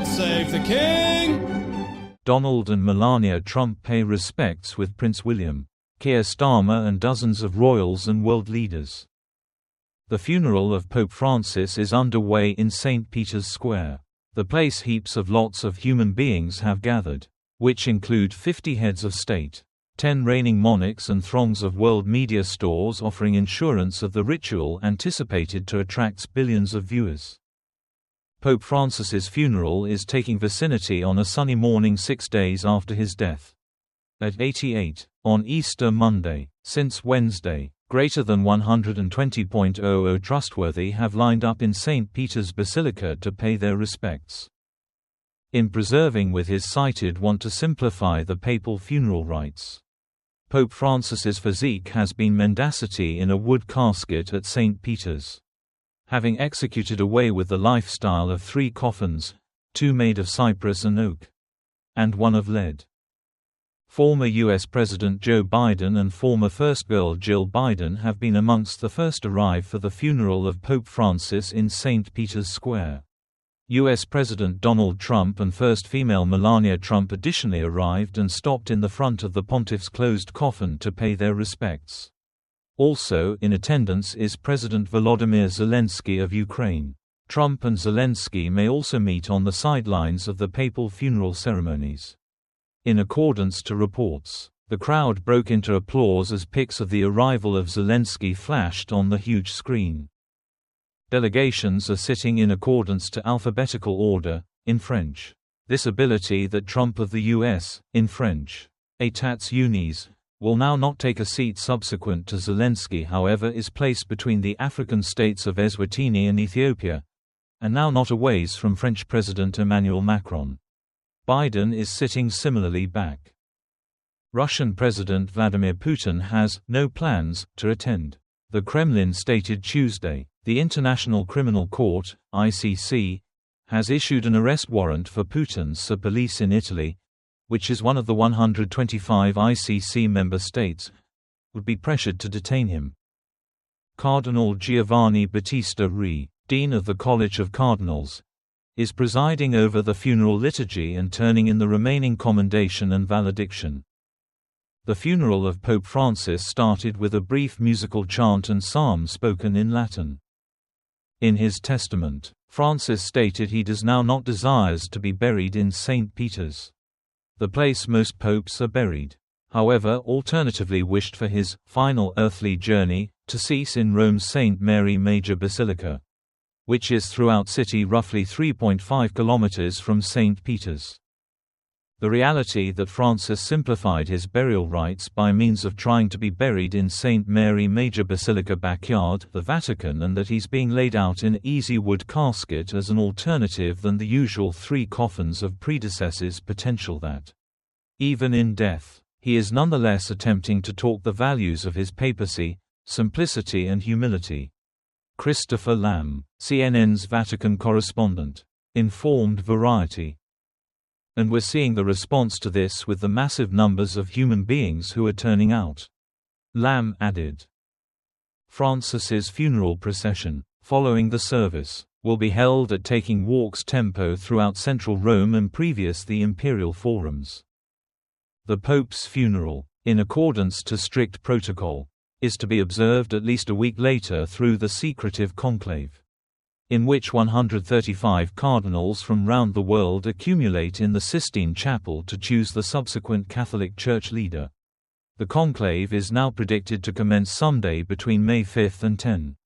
God save the King! Donald and Melania Trump pay respects with Prince William, Keir Starmer and dozens of royals and world leaders. The funeral of Pope Francis is underway in St. Peter's Square. The place heaps of lots of human beings have gathered, which include 50 heads of state, 10 reigning monarchs and throngs of world media stores offering insurance of the ritual anticipated to attract billions of viewers. Pope Francis's funeral is taking vicinity on a sunny morning 6 days after his death. At 88, on Easter Monday, since Wednesday, greater than 120.00 trustworthy have lined up in St. Peter's Basilica to pay their respects. In preserving with his cited want to simplify the papal funeral rites. Pope Francis's physique has been mendacity in a wood casket at St. Peter's. Having executed away with the lifestyle of 3 coffins, 2 made of cypress and oak, and 1 of lead. Former U.S. President Joe Biden and former First Girl Jill Biden have been amongst the first arrive for the funeral of Pope Francis in St. Peter's Square. U.S. President Donald Trump and first female Melania Trump additionally arrived and stopped in the front of the pontiff's closed coffin to pay their respects. Also in attendance is President Volodymyr Zelensky of Ukraine. Trump and Zelensky may also meet on the sidelines of the papal funeral ceremonies. In accordance to reports, the crowd broke into applause as pics of the arrival of Zelensky flashed on the huge screen. Delegations are sitting in accordance to alphabetical order, in French. This ability that Trump of the U.S., in French, états unis, will now not take a seat subsequent to Zelensky however is placed between the African states of Eswatini and Ethiopia, and now not a ways from French President Emmanuel Macron. Biden is sitting similarly back. Russian President Vladimir Putin has no plans to attend. The Kremlin stated Tuesday, the International Criminal Court, ICC, has issued an arrest warrant for Putin's police in Italy, which is one of the 125 ICC member states, would be pressured to detain him. Cardinal Giovanni Battista Re, Dean of the College of Cardinals, is presiding over the funeral liturgy and turning in the remaining commendation and valediction. The funeral of Pope Francis started with a brief musical chant and psalm spoken in Latin. In his testament, Francis stated he does now not desires to be buried in St. Peter's, the place most popes are buried. However, alternatively wished for his final earthly journey to cease in Rome's St. Mary Major Basilica, which is throughout city roughly 3.5 kilometers from St. Peter's. The reality that Francis simplified his burial rites by means of trying to be buried in St. Mary Major Basilica backyard, the Vatican, and that he's being laid out in an easy wood casket as an alternative than the usual 3 coffins of predecessors potential that, even in death, he is nonetheless attempting to talk the values of his papacy, simplicity and humility. Christopher Lamb, CNN's Vatican correspondent, informed Variety. And we're seeing the response to this with the massive numbers of human beings who are turning out. Lamb added. Francis's funeral procession, following the service, will be held at Taking Walks Tempo throughout central Rome and previous the imperial forums. The Pope's funeral, in accordance to strict protocol, is to be observed at least a week later through the secretive conclave, in which 135 cardinals from round the world accumulate in the Sistine Chapel to choose the subsequent Catholic Church leader. The conclave is now predicted to commence Sunday between May 5 and 10.